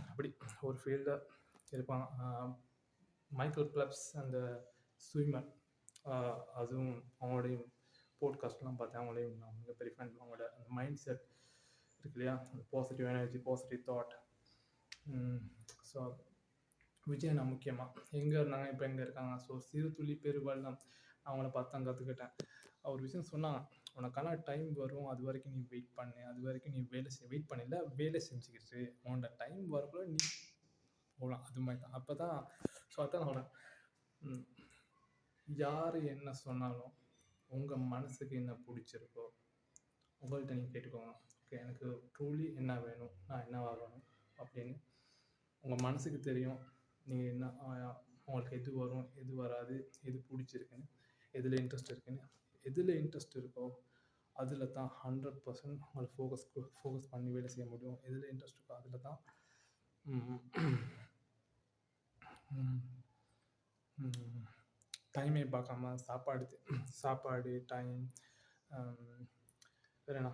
அப்படி ஒரு ஃபீல்டில் இருப்பாங்க. மைக்கேல் பிளப்ஸ் அந்த ஸ்விம்மர், அதுவும் அவங்களுடைய போட்காஸ்ட்லாம் பார்த்தேன். அவங்களையும் நான் மிகப்பெரிய ஃபேன். அவங்களோட அந்த மைண்ட் செட் இருக்கு இல்லையா, அந்த positive energy, positive thought. So Vijay நான் முக்கியமாக எங்கே இருந்தாங்க, இப்போ எங்கே இருக்காங்க. ஸோ சிறு துளி பெருவெள்ளம் அவங்கள பார்த்து தான் கற்றுக்கிட்டேன். ஒரு விஷயம் சொன்னாங்க, உனக்கான டைம் வரும், அது வரைக்கும் நீ வெயிட் பண்ணு, அது வரைக்கும் நீ வெயிட் பண்ணல, வேலை செஞ்சுக்கிட்டு உன்னோட டைம் வரக்குள்ள நீ போகலாம். அது மாதிரி தான். அப்போ தான். ஸோ அதான் நான் சொல்கிறேன், யார் என்ன சொன்னாலும் உங்கள் மனசுக்கு என்ன பிடிச்சிருக்கோ உங்கள்கிட்ட நீங்கள் கேட்டுக்கோங்க. ஓகே, எனக்கு ட்ரூலி என்ன வேணும், நான் என்னவாகணும் அப்படின்னு உங்கள் மனசுக்கு தெரியும். நீங்கள் என்ன உங்களுக்கு எது வரும், எது வராது, எது பிடிச்சிருக்குன்னு, எதில் இன்ட்ரெஸ்ட் இருக்குன்னு. எதில் இன்ட்ரெஸ்ட் இருக்கோ அதில் தான் 100% உங்களை ஃபோக்கஸ் பண்ணி வேலை செய்ய முடியும். எதில் இன்ட்ரெஸ்ட் இருக்கோ அதில் தான் டைமே பார்க்காம சாப்பாடு டைம், வேறு என்ன,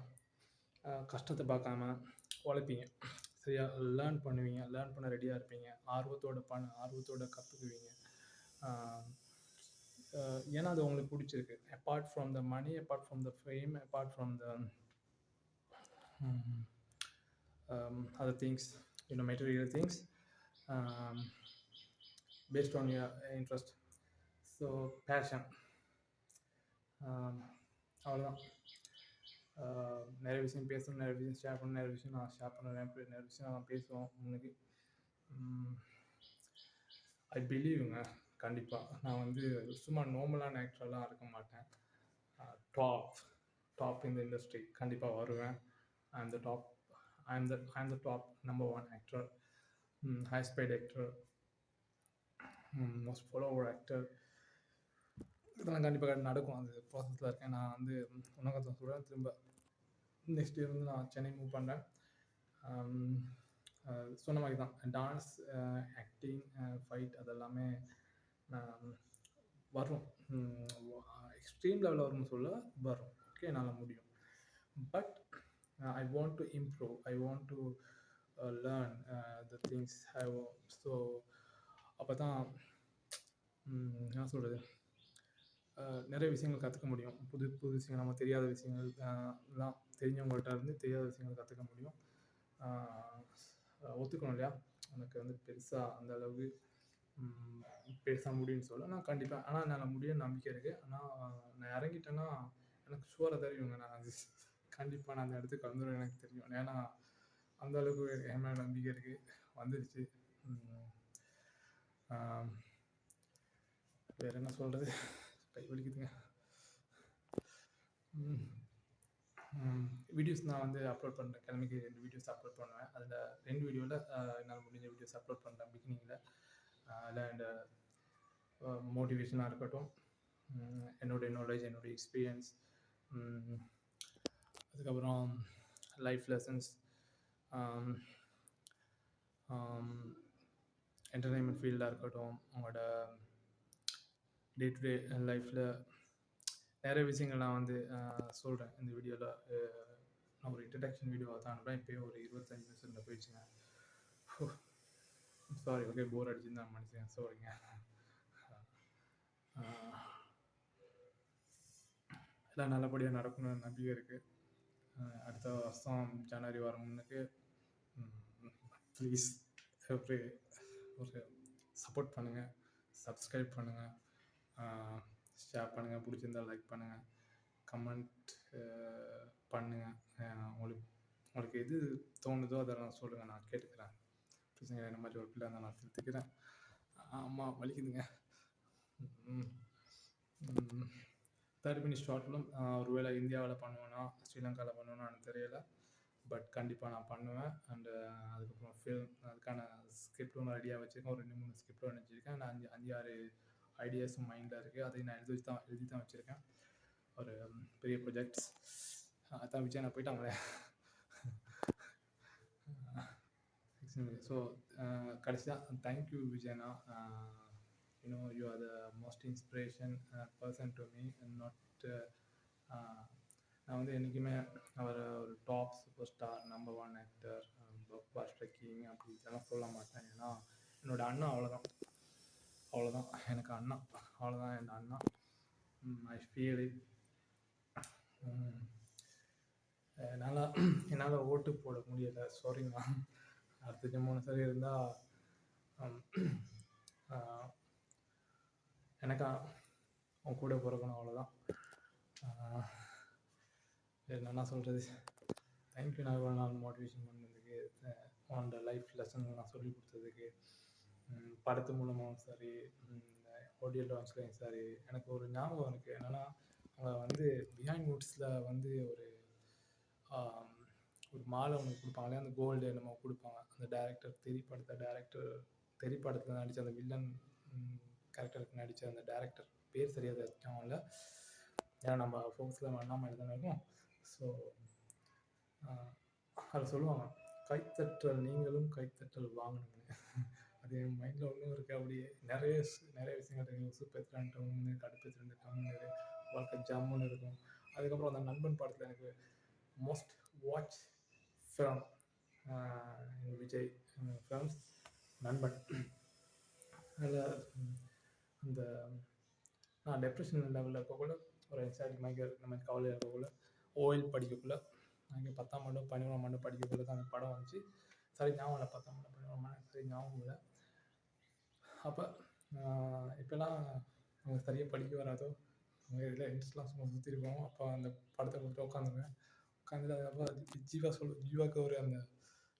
கஷ்டத்தை பார்க்காம உழைப்பீங்க. சரியா, லேர்ன் பண்ணுவீங்க, லேர்ன் பண்ண ரெடியாக இருப்பீங்க, ஆர்வத்தோட கற்றுக்குவீங்க. ஏன்னா அது உங்களுக்கு பிடிச்சிருக்கு. Apart from the money, apart from the fame, apart from the other things, material things, based on your interest. So passion, அவ்வளோதான். நிறைய விஷயம் பேசணும், நிறைய விஷயம் ஷேர் பண்ணணும், நிறைய விஷயம் நான் ஷேர் பண்ணுவேன், நிறைய விஷயம் நான் பேசுவோம் முன்னாடி. ஐ பிலீவுங்க, கண்டிப்பாக நான் வந்து சும்மா நார்மலான ஆக்டரெலாம் இருக்க மாட்டேன். டாப் இந்த இண்டஸ்ட்ரி கண்டிப்பாக வருவேன். ஐ am the top number 1 actor, highest paid actor, most follower actor. இதெல்லாம் கண்டிப்பாக நடக்கும். அது ப்ராசஸில் இருக்கேன். நான் வந்து உனக்கு சொல்கிறேன், திரும்ப நெக்ஸ்ட் இயர் வந்து நான் சென்னை மூவ் பண்ணுறேன். சொன்ன மாதிரி தான், டான்ஸ், ஆக்டிங், ஃபைட் அதெல்லாமே வரும். எக்ஸ்ட்ரீம் லெவலில் வரும்னு சொல்ல, வரும். ஓகே, என்னால் முடியும். But I want to improve, I want to learn the things so அப்போ தான் என்ன சொல்கிறது, நிறைய விஷயங்கள் கற்றுக்க முடியும். புது விஷயங்கள், நம்ம தெரியாத விஷயங்கள் எல்லாம் தெரிஞ்சவங்கள்ட்ட இருந்து தெரியாத விஷயங்கள் கற்றுக்க முடியும். ஒத்துக்கணும் இல்லையா, எனக்கு வந்து பெருசாக அந்த அளவுக்கு பேச முடியும்னு சொல்ல நான் கண்டிப்பாக, ஆனால் என்னால் முடியும்னு நம்பிக்கை இருக்குது. ஆனால் நான் இறங்கிட்டேன்னா எனக்கு ஷுவராக தெரியுங்க, நான் அது கண்டிப்பாக நான் அந்த இடத்துக்கு வந்துடுவேன், எனக்கு தெரியும். ஏன்னா அந்த அளவுக்கு என் மேலே நம்பிக்கை இருக்குது, வந்துடுச்சு. வேறு என்ன சொல்கிறது, கை வலிக்குதுங்க. வீடியோஸ் நான் வந்து அப்லோட் பண்ணுறேன், கிழமைக்கு 2 வீடியோஸ் அப்லோட் பண்ணுவேன். அதில் 2 வீடியோவில் என்னால் முடிஞ்ச வீடியோஸ் அப்லோட் பண்ணுறேன் பிகினிங்கில். அதில் அண்ட் மோட்டிவேஷனாக இருக்கட்டும், என்னுடைய நாலேஜ், என்னுடைய எக்ஸ்பீரியன்ஸ், அதுக்கப்புறம் லைஃப் லெசன்ஸ், ஆம், ஆம், என்டர்டெயின்மெண்ட் ஃபீல்டாக இருக்கட்டும், உங்களோட டே டு டே லைஃப்பில் நிறைய விஷயங்கள் நான் வந்து சொல்கிறேன் இந்த வீடியோவில். நான் ஒரு இன்ட்ரடக்ஷன் வீடியோவை தான் அனுப்புகிறேன். இப்போயே ஒரு 25 நிமிஷத்தில் போயிடுச்சுங்க. சாரி, ஓகே, போர் அடிச்சுன்னு தான் மனுஷன், சாரிங்க. எல்லாம் நல்லபடியாக நடக்கணும்னு நம்பிக்கை இருக்குது. அடுத்த வருஷம் ஜனவரி வர முன்னுக்கு ப்ளீஸ் ஒரு ஒரு சப்போர்ட் பண்ணுங்கள், சப்ஸ்கிரைப் பண்ணுங்கள், ஷேர் பண்ணுங்கள், பிடிச்சிருந்தால் லைக் பண்ணுங்கள், கமெண்ட் பண்ணுங்கள். உங்களுக்கு எது தோணுதோ அதெல்லாம் சொல்லுங்கள், நான் கேட்டுக்கிறேன். பிரச்சனை என்ன மாதிரி ஒரு பிள்ளை இருந்தால் நான் திருத்திக்கிறேன். ஆமாம், வலிக்குதுங்க. 30 மினிட் ஷார்ட்லும் ஒருவேளை இந்தியாவில் பண்ணுவேன்னா ஸ்ரீலங்காவில் பண்ணுவேன்னா எனக்கு தெரியலை. பட் கண்டிப்பாக நான் பண்ணுவேன். அண்டு அதுக்கப்புறம் அதுக்கான ஸ்கிரிப்ட் ஒன்று ரெடியாக வச்சுருக்கேன். ஒரு 2-3 ஸ்கிரிப்ட் ஒன்று வச்சுருக்கேன். நான் 5-6 ஐடியாஸும் மைண்டில் இருக்குது. அதையும் நான் எழுதி தான் வச்சுருக்கேன். ஒரு பெரிய ப்ரொஜெக்ட்ஸ். அதான் விஜய் நான் போயிட்டாங்களே. ஸோ கடைசியாக thank you விஜயனா. you are the most inspiration person to me, and not நான் வந்து என்றைக்குமே அவரை ஒரு top super star, number 1 actor, pastor king அப்படி இதெல்லாம் சொல்ல மாட்டேன். ஏன்னா என்னோடய அண்ணா அவ்வளோதான் எனக்கு அண்ணா, அவ்வளோதான் என் அண்ணா. I feel it. என்னால் ஓட்டு போட முடியலை, சாரிங்கண்ணா. அடுத்த ஜென்மம் சரி இருந்தால் எனக்கா அவன் கூட பிறக்கணும், அவ்வளோதான். என்னென்னா சொல்கிறது, தேங்க்யூ. நான் இவ்வளோ நாள் மோட்டிவேஷன் பண்ணதுக்கு, உன்னோட லைஃப் லெசன் நான் சொல்லி கொடுத்ததுக்கு, படத்து மூலமாகவும் சரி, ஆடியோ லான்ச்லையும் சரி. எனக்கு ஒரு ஞாபகம் இருக்குது. என்னென்னா, அவங்க வந்து பிஹைண்ட் வுட்ஸில் வந்து ஒரு மாலை ஒன்று கொடுப்பாங்களே, அந்த கோல்டு என்னமோ கொடுப்பாங்க. அந்த டேரக்டர், தெரி படத்தில் நடித்த அந்த வில்லன் கேரக்டருக்கு நடித்த அந்த டேரக்டர் பேர் சரியாக ஞாபகம் இல்லை. ஏன்னா நம்ம ஃபோக்கஸில் அண்ணாமலை தானே இருக்கும். ஸோ அதை சொல்லுவாங்க, கைத்தட்டல் நீங்களும் கைத்தட்டல் வாங்கணுங்க. அது என் மைண்டில் ஒன்றும் இருக்குது. அப்படியே நிறைய விஷயங்கள் இருக்குது. உசுப்பேத்துறான்ட்டு ஒன்று, கடுப்பேத்துறான்ட்டு கம்முன்னு, வாழ்க்கை ஜம்முன்னு இருக்கும். அதுக்கப்புறம் அந்த நண்பன் படத்தில் எனக்கு most watch film Vijay films நண்பன். அதில் அந்த நான் டிப்ரெஷன் லெவலில் இருக்கக்குள்ள, ஒரு எக்ஸாக்ட் இந்த மாதிரி கவலையாக இருக்கக்குள்ள, ஓயில் படிக்கக்குள்ள, நான் 10ஆம் ஆண்டு 11ஆம் ஆண்டு படிக்கக்குள்ள தான் அந்த படம் வந்துச்சு. சரி ஞாபகம் இல்லை, 10ஆம் ஆண்டு 11ஆம் ஆண்டு சரி ஞாபகம் இல்லை. அப்போ இப்போலாம் அவங்க சரியாக படிக்க வராதோ, அவங்க இதில் இன்ட்ரெஸ்ட்லாம் சும்மா சுற்றிருக்கோம். அப்போ அந்த படத்தை கொடுத்து உட்காந்துருவேன். உட்காந்துட்டு அதுக்கப்புறம் ஜீவாக்கு ஒரு அந்த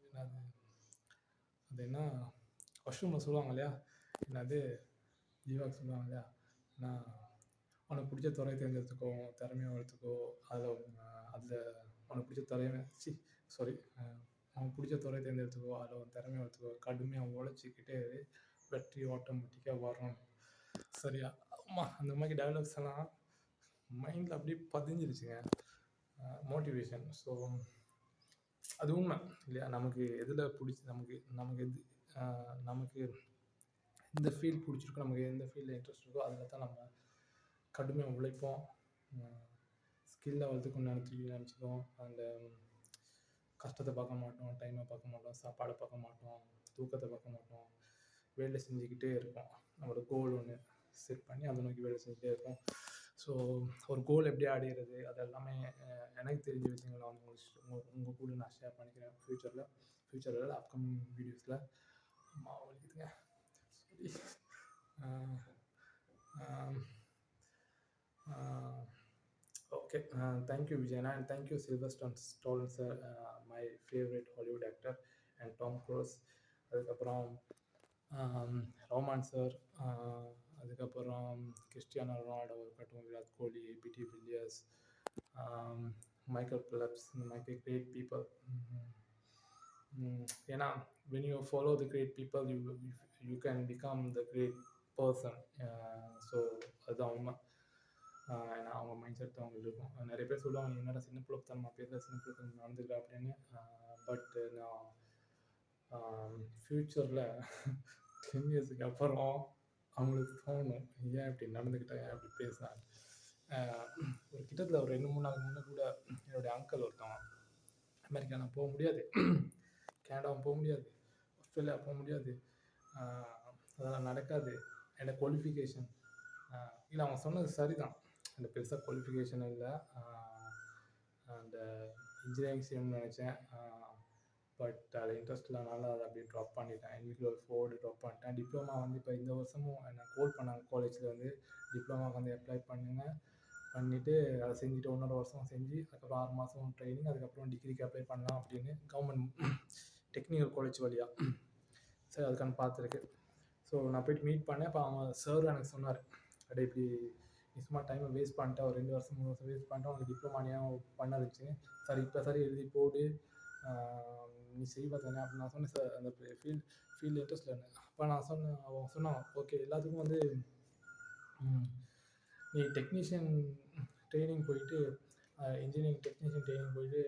என்னது அது என்ன வாஷ்ரூமில் சொல்லுவாங்க இல்லையா, என்னது ஜீவாக்கு சொல்லுவாங்க இல்லையா, நான் உனக்கு பிடிச்ச துறையை தேர்ந்தெடுத்துக்கோ, திறமையை வளர்த்துக்கோ, அதில் உனக்கு பிடிச்ச உனக்கு பிடிச்ச துறையை தேர்ந்தெடுத்துக்கோ, அதில் ஒரு திறமையை வளர்த்துக்கோ, கடுமையாக உழைச்சிக்கிட்டே வெற்றி ஆட்டோமேட்டிக்காக வரணும். சரியா? அம்மா அந்த மாதிரி டைலாக்ஸ் எல்லாம் மைண்டில் அப்படியே பதிஞ்சிருச்சுங்க. மோட்டிவேஷன். ஸோ அது உண்மை இல்லையா? நமக்கு எதில் நமக்கு எந்த ஃபீல்ட் பிடிச்சிருக்கோ, நமக்கு எந்த ஃபீல்டில் இன்ட்ரெஸ்ட் இருக்கோ அதில் தான் நம்ம கடுமையாக உழைப்போம். ஸ்கில்லை வளர்த்துக்கணும்னு நினச்சிக்குவோம். அந்த கஷ்டத்தை பார்க்க மாட்டோம், டைமை பார்க்க மாட்டோம், சாப்பாடை பார்க்க மாட்டோம், தூக்கத்தை பார்க்க மாட்டோம். வேலை செஞ்சுக்கிட்டே இருப்போம். நம்மளோட கோல் ஒன்று செட் பண்ணி அதை நோக்கி வேலை செஞ்சுட்டே இருப்போம். ஸோ ஒரு கோல் எப்படி அடையிறது, அது எல்லாமே எனக்கு தெரிஞ்ச விஷயங்களை வந்து உங்கள் கூட நான் ஷேர் பண்ணிக்கிறேன் ஃப்யூச்சரில் அப்கமிங் வீடியோஸில். வலிக்குதுங்க. ஓகே, தேங்க்யூ விஜயனா, அண்ட் தேங்க்யூ சில்வர் Stallone sir, my favourite Hollywood actor, and Tom Cruise. அதுக்கப்புறம் ரோமான் சார், அதுக்கப்புறம் கிறிஸ்டியானோ ரொனால்டோ இருக்கட்டும், Virat Kohli, AB de Villiers, Michael Phelps, இந்த மாதிரி கிரேட் பீப்புள். ஏன்னா when you follow the great people, you can become the great person. So அதுதான் உண்மை. ஏன்னா அவங்க மைண்ட் செட் தான் அவங்களுக்கு இருக்கும். நிறைய பேர் சொல்லுவாங்க, "நீ என்னடா சின்ன பிள்ளைத்தனமா பேசுற, சின்ன பிள்ளைத்தனமா நடந்துக்கிற" அப்படின்னு. பட் நான் ஃப்யூச்சரில் 10 இயர்ஸுக்கு அப்புறம் அவங்களுக்கு தோணும், ஏன் இப்படி நடந்துக்கிட்டேன், ஏன் இப்படி பேசினேன். ஒரு கிட்டத்தட்ட ஒரு 2-3 நாளுக்கு முன்னே கூட என்னுடைய அங்கிள் ஒருத்தவங்க, அமெரிக்கா நான் போக முடியாது, கனடாவும் போக முடியாது, ஆஸ்திரேலியா போக முடியாது, அதெல்லாம் நடக்காது, என்னோட குவாலிஃபிகேஷன் இல்லை, அவங்க சொன்னது சரிதான். அந்த பெருசாக குவாலிஃபிகேஷன் இல்லை, அந்த இன்ஜினியரிங் செய்யணும்னு நினச்சேன், பட் அது இன்ட்ரெஸ்ட் இல்லாதனால அதை அப்படியே ட்ராப் பண்ணிட்டேன். எங்களுக்கு ஒரு 4 ட்ராப் பண்ணிட்டேன். டிப்ளமா வந்து இப்போ இந்த வருஷமும் என்ன கோல் பண்ணாங்க காலேஜில் வந்து, டிப்ளமாவுக்கு வந்து அப்ளை பண்ணிவிட்டு அதை செஞ்சுட்டு 1.5 வருஷம் செஞ்சு, அதுக்கப்புறம் 6 மாதம் ட்ரைனிங், அதுக்கப்புறம் டிகிரிக்கு அப்ளை பண்ணலாம் அப்படின்னு கவர்மெண்ட் டெக்னிக்கல் காலேஜ் வழியாக. சரி, அதுக்கான பார்த்துருக்கு. ஸோ நான் போய்ட்டு மீட் பண்ணேன். அப்போ அவங்க சார் எனக்கு சொன்னார், அப்படியே இப்படி நீ சும்மா டைமை வேஸ்ட் பண்ணிட்டேன், ஒரு 2 வருஷம் 3 வருஷம் வேஸ்ட் பண்ணிட்டேன், உனக்கு டிப்ளமா ஏன் பண்ண இருந்துச்சு, சரி இப்போ சரி எழுதி போடு, நீ செய்வ தானே அப்படின்னு நான் சொன்னேன். சார் அந்த ஃபீல்டு இன்ட்ரெஸ்ட் இல்லைன்னு. அப்போ நான் சொன்னேன், அவங்க சொன்னாங்க, ஓகே எல்லாத்துக்கும் வந்து நீ டெக்னீஷியன் ட்ரைனிங் போயிட்டு, இன்ஜினியரிங் டெக்னீஷியன் ட்ரைனிங் போயிட்டு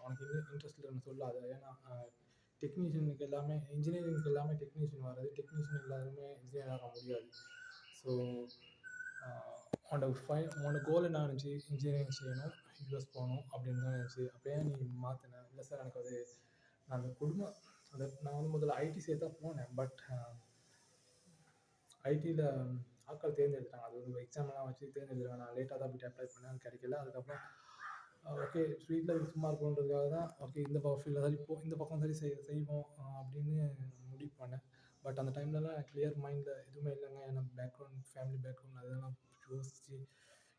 உனக்கு இன்ட்ரெஸ்ட் இல்லைன்னு சொல்லாத. ஏன்னா டெக்னீஷியனுக்கு எல்லாமே, இன்ஜினியரிங்க்கு எல்லாமே டெக்னீஷியன் வராது, டெக்னீஷியன் எல்லாருமே இன்ஜினியர் ஆக முடியாது. ஸோ உன்னோட கோல் என்ன இருந்துச்சு, இன்ஜினியரிங் செய்யணும், யூஎஸ் போகணும் அப்படின்னு தான் இருந்துச்சு. அப்போ ஏன் நீ மாற்றினேன்? இல்லை சார், எனக்கு அது அந்த குடும்பம், நான் வந்து முதல்ல ஐடி சேர்த்தா போனேன், பட் ஐடியில் ஆட்கள் தேர்ந்தெடுத்தாங்க, அது ஒரு எக்ஸாம்லாம் வச்சு தேர்ந்தெடுத்தாங்க. நான் லேட்டாக தான் போய்ட்டு அப்ளை பண்ணேன், அது கிடைக்கல. அதுக்கப்புறம் ஓகே வீட்டில் சும்மா இருக்கணுன்றதுக்காக தான், ஓகே இந்த ஃபீல்டில் சரி இந்த பக்கம் சரி செய்வோம் அப்படின்னு முடிவு பண்ணேன். பட் அந்த டைம்லலாம் கிளியர் மைண்டில் எதுவுமே இல்லைங்க. ஏன்னா பேக்ரவுண்ட், ஃபேமிலி பேக்ரவுண்ட் அதெல்லாம் யோசித்து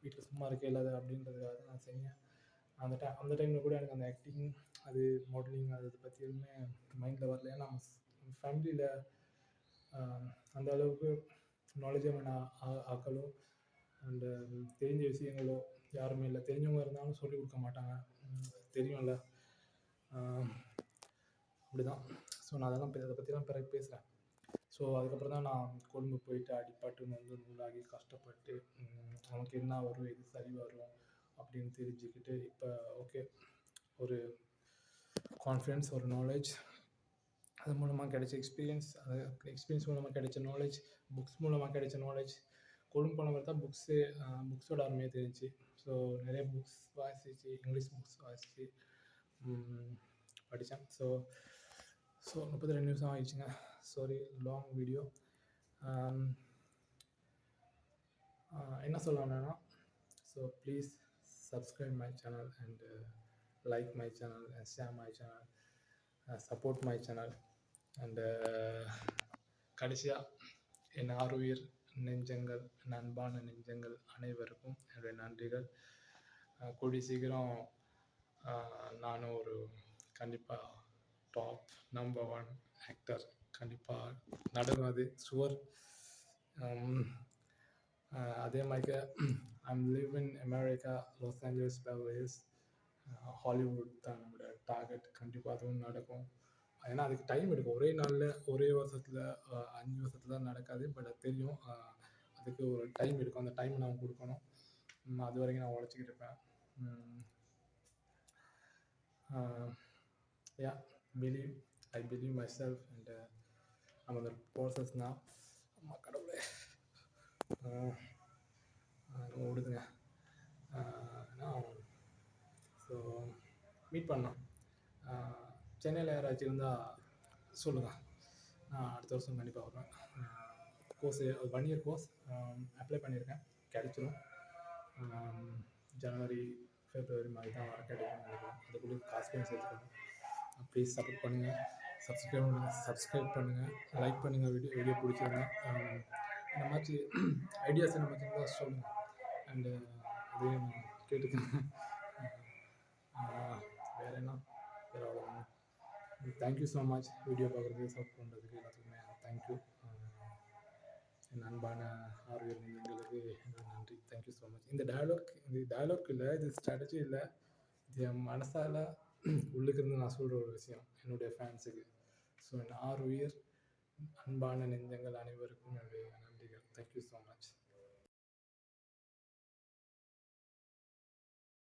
வீட்டில் சும்மா இருக்க இல்லாத அப்படின்றதுக்காக தான் நான் செஞ்சேன். அந்த டைமில் கூட எனக்கு அந்த ஆக்டிங், அது மாடலிங், அதை பற்றி எதுவுமே மைண்டில் வரல. ஏன்னா ஃபேமிலியில் அந்த அளவுக்கு நாலேஜான ஆக்களோ அண்டு தெரிஞ்ச விஷயங்களோ யாருமே இல்லை. தெரிஞ்சவங்க இருந்தாலும் சொல்லிக் கொடுக்க மாட்டாங்க, தெரியும்ல, அப்படி தான். ஸோ நான் அதெல்லாம் அதை பற்றிலாம் பிறகு பேசுகிறேன். ஸோ அதுக்கப்புறம் தான் நான் கொழும்பு போயிட்டு அடிப்பட்டு வந்து நூலாகி கஷ்டப்பட்டு நமக்கு என்ன வரும், எது சரி வரும் அப்படின்னு தெரிஞ்சுக்கிட்டு, இப்போ ஓகே ஒரு கான்ஃபிடென்ஸ், ஒரு நாலேஜ், அது மூலமாக கிடைச்ச எக்ஸ்பீரியன்ஸ் மூலமாக கிடைச்ச நாலேஜ், புக்ஸ் மூலமாக கிடைச்ச நாலேஜ், கொழும்பு போன மாதிரி தான் புக்ஸோட அருமையாக தெரிஞ்சு. ஸோ நிறைய புக்ஸ் வாசிச்சு, இங்கிலீஷ் புக்ஸ் வாசித்து படித்தேன். ஸோ 32 நிமிஷம் ஆயிடுச்சுங்க, சாரி லாங் வீடியோ. என்ன சொல்லணும்னா, so please subscribe my channel and like my channel and share my channel, support my channel. And கடைசியாக என் ஆருயிர் நெஞ்சங்கள், அன்பான நெஞ்சங்கள் அனைவருக்கும் என்னுடைய நன்றிகள். கூடிய சீக்கிரம் நானும் ஒரு கண்டிப்பாக டாப் நம்பர் 1 ஆக்டர் கண்டிப்பாக நடக்கும், அது ஷுவர். அதே மாதிரி I'm live in America, Los Angeles, Beverly Hills, Hollywood தான் நம்மளோட டார்கெட். கண்டிப்பாக அதுவும் நடக்கும். ஏன்னா அதுக்கு டைம் எடுக்கும், ஒரே நாளில் ஒரே வருஷத்தில் 5 வருஷத்தில் நடக்காது. பட் அது தெரியும், அதுக்கு ஒரு டைம் எடுக்கும். அந்த டைம் நான் கொடுக்கணும். அது வரைக்கும் நான் உழைச்சிக்கிட்டு இருப்பேன். Yeah I believe myself and நம்ம அந்த ப்ராசஸ்னால் நம்ம கடவுளே ஓடுதுங்க. ஸோ மீட் பண்ணலாம். சென்னையில் யாராச்சும் இருந்தால் சொல்லுங்கள், நான் அடுத்த வருஷம் கண்டிப்பாக வருவேன். கோர்ஸ் 1 இயர் கோர்ஸ் அப்ளை பண்ணியிருக்கேன், கிடைச்சிடும். ஜனவரி ஃபெப்ரவரி மாதிரி தான் கிடைக்கும்னு நினைக்கிறேன். அதுக்குள்ளே காசு பண்ணி சேர்த்துக்கணும். ப்ளீஸ் சப்போர்ட் பண்ணுங்கள், சப்ஸ்கிரைப் பண்ணுங்கள், லைக் பண்ணுங்கள். வீடியோ பிடிச்சிருந்தா இந்த மாதிரி ஐடியாஸ் என்ன பார்த்தீங்கன்னா சொல்லுங்கள். அண்டு அதையும் நான் கேட்டுக்கிறேன். வேறு என்ன, வேறு அவ்வளோதாங்க. Thank you so much. வீடியோ பார்க்குறதுக்கு, சப்போர்ட் பண்ணுறதுக்கு எல்லாத்துக்குமே தேங்க்யூ. என் அன்பான ஆர்வியல் நெஞ்சங்களுக்கு நன்றி. Thank you so much. இந்த டயலாக் இல்லை, இது ஸ்ட்ராட்டஜி இல்லை, இது என் மனசால் உள்ளுக்கு இருந்து நான் சொல்கிற ஒரு விஷயம் என்னுடைய ஃபேன்ஸுக்கு. ஸோ என் ஆர்வியர் அன்பான நெஞ்சங்கள் அனைவருக்கும் என்னுடைய நன்றிகள். Thank you so much.